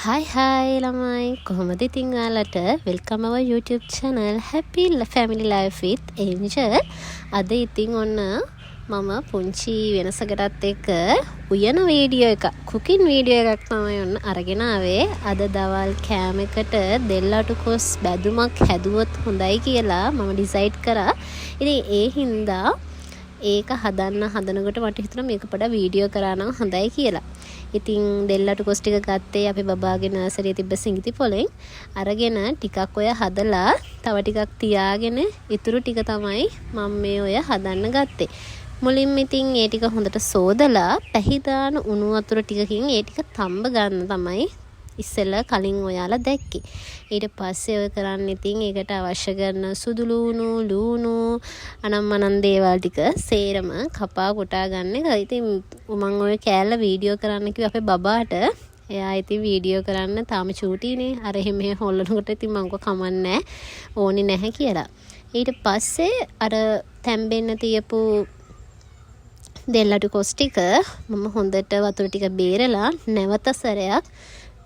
Hi ළමයි කොහොමද ඉතින් ඔයාලට welcome our YouTube channel Happy Family Life with Angel. අද ඉතින් ඔන්න මම පුංචි වෙනසකටත් එක්ක උයන වීඩියෝ එකක් කුකින් වීඩියෝ එකක් තමයි ඔන්න අරගෙන ආවේ. අද දවල් කෑම එකට දෙල්ලටුකොස් බැදුමක් හැදුවොත් හොඳයි කියලා මම ඩිසයිඩ් කරා. ඉතින් ඒ හින්දා ඒක හදනකොට මට හිතුණා මේක පොඩ වීඩියෝ කරා නම් හොඳයි කියලා. ඉතින් දෙල්ලටුකොස් ටික ගත්තේ අපි බබාගේ නර්සරියේ තිබ්බ සිඟිති පොලෙන් අරගෙන ටිකක් ඔය හදලා තව ටිකක් තියාගෙන ඉතුරු ටික තමයි මම මේ ඔය හදන්න ගත්තේ. මුලින්ම ඉතින් ඒ ටික හොඳට සෝදලා පැහිදාන උණු වතුර ටිකකින් ඒ ටික තඹ ගන්න තමයි ඉස්සෙල්ලා කලින් ඔයාලා දැක්කේ. ඊට පස්සේ ඔය කරන්න ඉතින් ඒකට අවශ්‍ය කරන සුදු ලූණු අනම්මනන් දේවල් ටික සේරම කපා කොටා ගන්න එක. ඉතින් මම ඔය කෑල්ල වීඩියෝ කරන්න කිව්වා අපේ බබාට. එයා ඉතින් වීඩියෝ කරන්න තාම චූටිනේ. අර එහෙම හොල්ලනකොට ඉතින් මම කමන්නේ ඕනේ නැහැ කියලා. ඊට පස්සේ අර තැම්බෙන්න තියපු දෙල්ලටුකොස් ටික මම හොඳට වතුර ටික බේරලා නැවත සැරයක්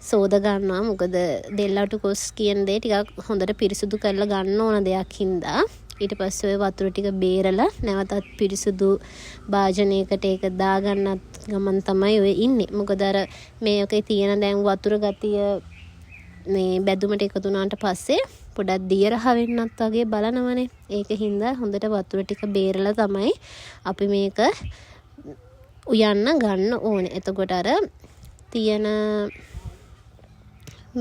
සෝද ගන්නවා. මොකද දෙල්ලටුකොස් කියන දේ ටිකක් හොඳට පිරිසුදු කරලා ගන්න ඕන දෙයක් හින්දා. ඊට පස්සේ ඔය වතුර ටික බේරලා නැවතත් පිරිසුදු භාජනයකට ඒක දාගන්නත් ගමන් තමයි ඔය ඉන්නේ. මොකද අර මේකේ තියෙන දැන් වතුර ගතිය මේ බැදුමට එකතු වුණාට පස්සේ පොඩක් දිය රහ වෙන්නත් වගේ බලනවනේ. ඒක හින්දා හොඳට වතුර ටික බේරලා තමයි අපි මේක උයන්න ගන්න ඕනේ. එතකොට අර තියෙන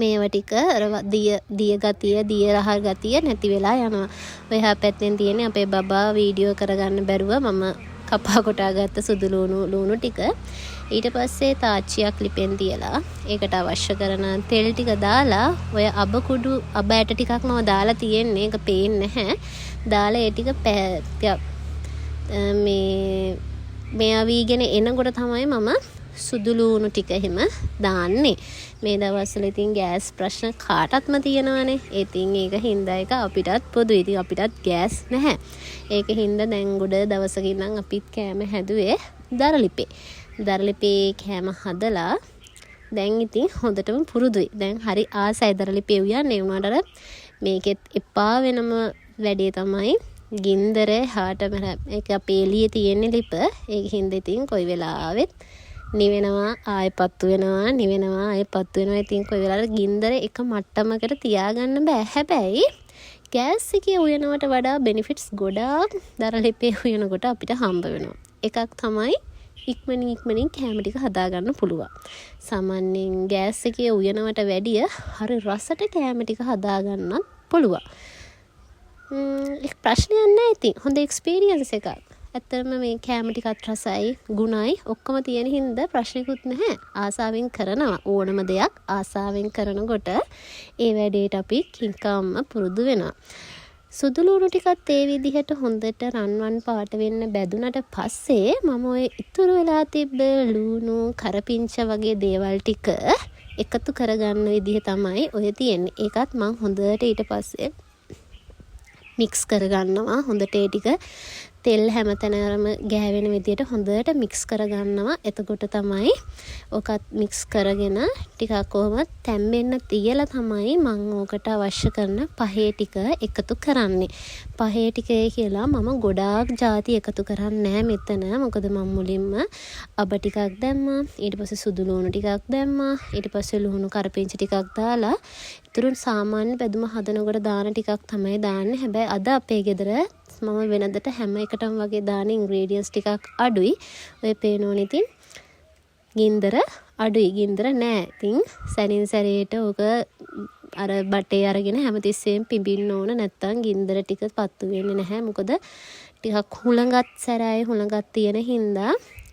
මේව ටික අර දිය ගතිය දිය රහ ගතිය නැති වෙලා යනවා. ඔය හැපැත්තෙන් තියෙන්නේ අපේ බබා වීඩියෝ කරගන්න බැරුව මම කපා කොටා ගත්ත සුදු ලුණු ටික. ඊට පස්සේ තාච්චියක් ලිපෙන් තියලා ඒකට අවශ්‍ය කරන තෙල් ටික දාලා ඔය අබ ඇට ටිකක් මම දාලා තියෙන්නේ. ඒක පේන්නේ නැහැ. දාලා ඒ ටික මේ අවීගෙන එනකොට තමයි මම සුදු ලුණු ටික එහෙම දාන්නේ. මේ දවස්වල ඉතින් ගෑස් ප්‍රශ්න කාටත්ම තියෙනවනේ. ඉතින් ඒක හින්දා එක අපිටත් පොදුයි. ඉතින් අපිටත් ගෑස් නැහැ. ඒක හින්දා දැන් ගොඩ දවසකින් නම් අපිත් කෑම හැදුවේ දරලිපේ කෑම හදලා දැන් ඉතින් හොඳටම පුරුදුයි. දැන් හරි ආසයි දරලිපේ උයන්නේ. උනාට අර මේකෙත් එපා වෙනම වැඩේ තමයි ගින්දර හාටම ඒක අපේ එළියේ තියෙන ලිප. ඒක හින්දා ඉතින් කොයි වෙලාවෙත් නිවෙනවා ආයෙ පත්තු වෙනවා. ඉතින් කොයි වෙලාවකට ගින්දර එක මට්ටමකට තියාගන්න බෑ. හැබැයි ගෑස් එකේ උයනවට වඩා බෙනිෆිට්ස් ගොඩාක් දරලිපේ උයනකොට අපිට හම්බ වෙනවා. එකක් තමයි ඉක්මනින් කෑම ටික හදාගන්න පුළුවන්. සාමාන්‍යයෙන් ගෑස් එකේ උයනවට වැඩිය හරි රසට කෑම ටික හදාගන්නත් පුළුවන්. ඒක ප්‍රශ්නයක් නෑ. ඉතින් හොඳ එක්ස්පීරියන්ස් එකක්. ඇත්තටම මේ කෑම ටිකත් රසයි ගුණයි ඔක්කොම තියෙන හින්දා ප්‍රශ්නිකුත් නැහැ. ආසාවෙන් කරනවා. ඕනම දෙයක් ආසාවෙන් කරනකොට ඒ වැඩේට අපි කිංකම්ම පුරුදු වෙනවා. සුදු ලුණු ටිකත් ඒ විදිහට හොඳට රන්වන් පාට වෙන්න බැදුනට පස්සේ මම ඔය ඉතුරු වෙලා තිබ්බ ලුණු කරපිංච වගේ දේවල් ටික එකතු කරගන්න විදිහ තමයි ඔය තියෙන්නේ. ඒකත් මම හොඳට ඊට පස්සේ මික්ස් කරගන්නවා. හොඳට ඒ ටික තෙල් හැමතැනම ගෑවෙන විදිහට හොඳට මික්ස් කරගන්නවා. එතකොට තමයි ඔකත් මික්ස් කරගෙන ටිකක් කොහොමද තැම්බෙන්න තියලා තමයි මම ඕකට අවශ්‍ය කරන පහේ ටික එකතු කරන්නේ. පහේ ටිකේ කියලා මම ගොඩාක් ಜಾති එකතු කරන්නේ නැහැ මෙතන. මොකද මම මුලින්ම අබ ටිකක් දැම්මා. ඊට පස්සේ සුදු ලුණු ටිකක් දැම්මා. ඊට පස්සේ ලුණු කරපිංච ටිකක් දාලා ඉතුරු සාමාන්‍ය බැදුම හදනකොට දාන ටිකක් තමයි දාන්නේ. හැබැයි අද අපේ ගෙදර මම වෙනදට හැම එකටම වගේ දාන ඉන්ග්‍රීඩියන්ට්ස් ටිකක් අඩුයි. ඔය පේනෝනේ ඉතින් ගින්දර අඩුයි. ගින්දර නෑ. ඉතින් සැනින් සැරේට ඕක අර බටේ අරගෙන හැමතිස්සෙම පිඹින්න ඕන. නැත්තම් ගින්දර ටික පත්තු වෙන්නේ නැහැ. මොකද ටිකක් හුළඟත් තියෙන හින්දා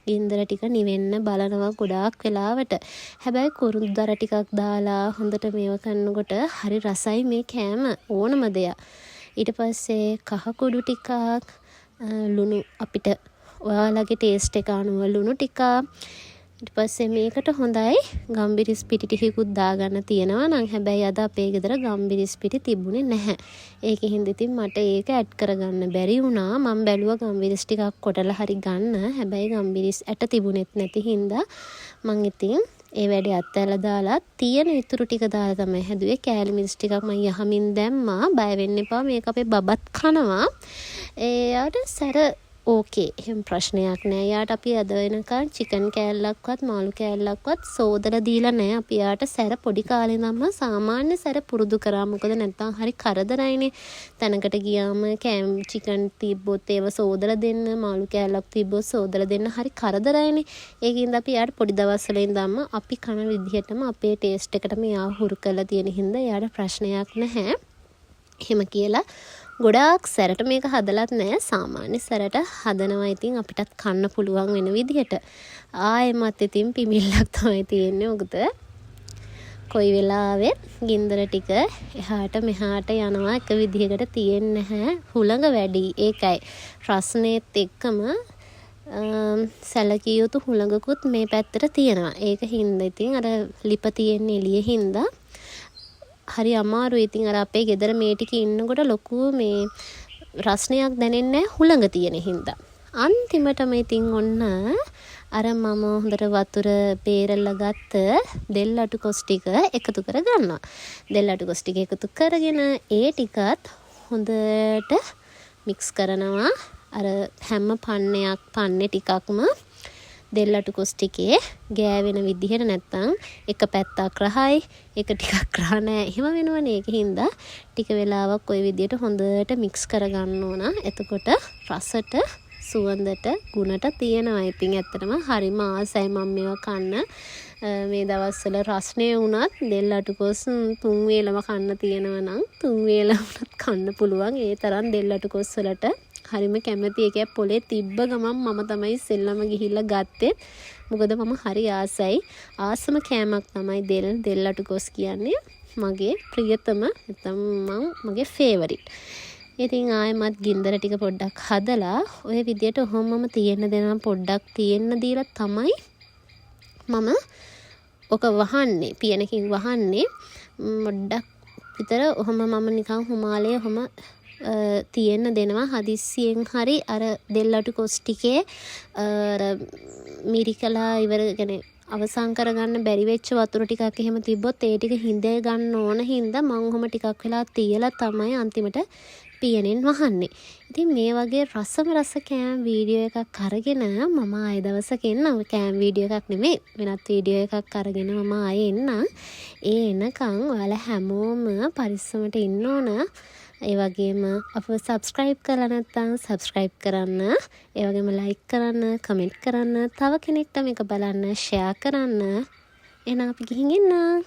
ගින්දර ටික නිවෙන්න බලනවා ගොඩාක් වෙලාවට. හැබැයි කුරුද්දර ටිකක් දාලා හොඳට මේව කරනකොට හරි රසයි මේ කෑම ඕනම දෙයක්. ඊට පස්සේ කහ කුඩු ටිකක් ලුණු අපිට ඔයාලගේ ටේස්ට් එක අනුව ලුණු ටිකක්. ඊට පස්සේ මේකට හොඳයි ගම්බිරිස් පිටි ටිකකුත් දාගන්න තියෙනවා නම්. හැබැයි අද අපේ ගෙදර ගම්බිරිස් පිටි තිබුණේ නැහැ. ඒකෙන් හින්දා ඉතින් මට ඒක ඇඩ් කරගන්න බැරි වුණා. මම බැලුවා ගම්බිරිස් ටිකක් කොටලා හරි ගන්න. හැබැයි ගම්බිරිස් ඇට තිබුණෙත් නැති හින්දා මං ඉතින් ඒ වැඩේ අත්හැරලා දාලා තියෙන ඉතුරු ටික දාලා තමයි හැදුවේ. කෑලි මිරිස් ටිකක් මම යහමින් දැම්මා. බය වෙන්න එපා. මේක අපේ බබත් කනවා. එයාට සැර ඕකේ. එහෙම ප්‍රශ්නයක් නෑ. එයාට අපි අද වෙනකන් චිකන් කෑල්ලක්වත් මාළු කෑල්ලක්වත් සෝදලා දීලා නෑ. අපි එයාට සැර පොඩි කාලේ ඉඳන්ම සාමාන්‍ය සැර පුරුදු කරා. මොකද නැත්තම් හරි කරදරයිනේ. තැනකට ගියාම චිකන් තිබ්බොත් ඒව සෝදලා දෙන්න, මාළු කෑල්ලක් තිබ්බොත් සෝදලා දෙන්න හරි කරදරයිනේ. ඒකින්ද අපි එයාට පොඩි දවස්වල ඉඳන්ම අපි කන විදිහටම අපේ ටේස්ට් එකටම එයාව හුරු කරලා තියෙන හින්දා එයාට ප්‍රශ්නයක් නැහැ. එහෙම කියලා ගොඩාක් සැරට මේක හදලත් නෑ. සාමාන්‍ය සැරට හදනවා. ඉතින් අපිටත් කන්න පුළුවන් වෙන විදිහට. ආයෙමත් ඉතින් පිමිල්ලක් තමයි තියෙන්නේ. මොකද කොයි වෙලාවෙත් ගින්දර ටික එහාට මෙහාට යනවා එක විදිහකට තියෙන්නේ නැහැ. හුළඟ වැඩි. ඒකයි රස්නේත් එක්කම සැලකිය යුතු හුළඟකුත් මේ පැත්තට තියෙනවා. ඒක හින්දා ඉතින් අර ලිප තියෙන එළියේ හින්දා හරි අමාරුයි. ඉතින් අර අපේ ගෙදර මේ ටික ඉන්නකොට ලොකු මේ රස්නයක් දැනෙන්නේ නැහැ හුළඟ තියෙන හින්දා. අන්තිමටම ඉතින් ඔන්න අර මම හොඳට වතුර බේරලා ගත්ත දෙල් අටු කොස් ටික එකතු කර ගන්නවා. දෙල් අටු කොස් ටික එකතු කරගෙන ඒ ටිකත් හොඳට මික්ස් කරනවා. අර හැම පන්නේ ටිකක්ම දෙල් අටු කොස් ටිකේ ගෑවෙන විදිහට නැත්තම් එක පැත්තක් රහයි එක ටිකක් රහ නැහැ. එහෙම වෙනවනේ. ඒකින්ද ටික වෙලාවක් ওই විදිහට හොඳට මික්ස් කරගන්න ඕන. එතකොට රසට සුවඳට ගුණට තියෙනවා. ඉතින් ඇත්තටම හරිම ආසයි මම මේවා කන්න. මේ දවස්වල රස්නේ වුණත් දෙල් අටු කොස් 3 වේලම කන්න තියෙනවා නම් 3 වේලම කන්න පුළුවන්. ඒ තරම් දෙල් අටු කොස් වලට හරිම කැමති. එකක් පොලේ තිබ්බ ගමන් මම තමයි ඉස්සෙල්ලම ගිහිල්ලා ගත්තේ. මොකද මම හරි ආසයි. ආසම කෑමක් තමයි දෙල් අටු කොස් කියන්නේ. මගේ ප්‍රියතම නැත්නම් මගේ ෆේවරිට්. ඉතින් ආයෙමත් ගින්දර ටික පොඩ්ඩක් හදලා ඔය විදියට ඔහොමම තියෙන්න දෙනවා. පොඩ්ඩක් තියෙන්න දීලා තමයි මම ඔක වහන්නේ. පියනකින් වහන්නේ. පොඩ්ඩක් විතර ඔහොම මම නිකන් හුමාලේ ඔහොම තියෙන්න දෙනවා. හදිස්සියෙන් හරි අර දෙල් අටු කොස් ටිකේ මිරිකලා ඉවර කියන්නේ අවසන් කරගන්න බැරි වෙච්ච වතුර ටිකක් එහෙම තිබ්බොත් ඒ ටික හිඳේ ගන්න ඕන හින්දා මම ඔහොම ටිකක් වෙලා තියලා තමයි අන්තිමට පියනෙන් වහන්නේ. ඉතින් මේ වගේ රස කෑම් වීඩියෝ එකක් අරගෙන මම ආයෙ දවසක එන්නම්. කෑම් වීඩියෝ එකක් නෙමෙයි වෙනත් වීඩියෝ එකක් අරගෙන මම ආයෙ එන්නම්. ඒ එනකන් ඔයාලා හැමෝම පරිස්සමට ඉන්න ඕන. ඒ වගේම අපව subscribe කරලා නැත්නම් subscribe කරන්න. ඒ වගේම like කරන්න, comment කරන්න, තව කෙනෙක්ට මේක බලන්න share කරන්න. එහෙනම් අපි ගිහින් එන්න.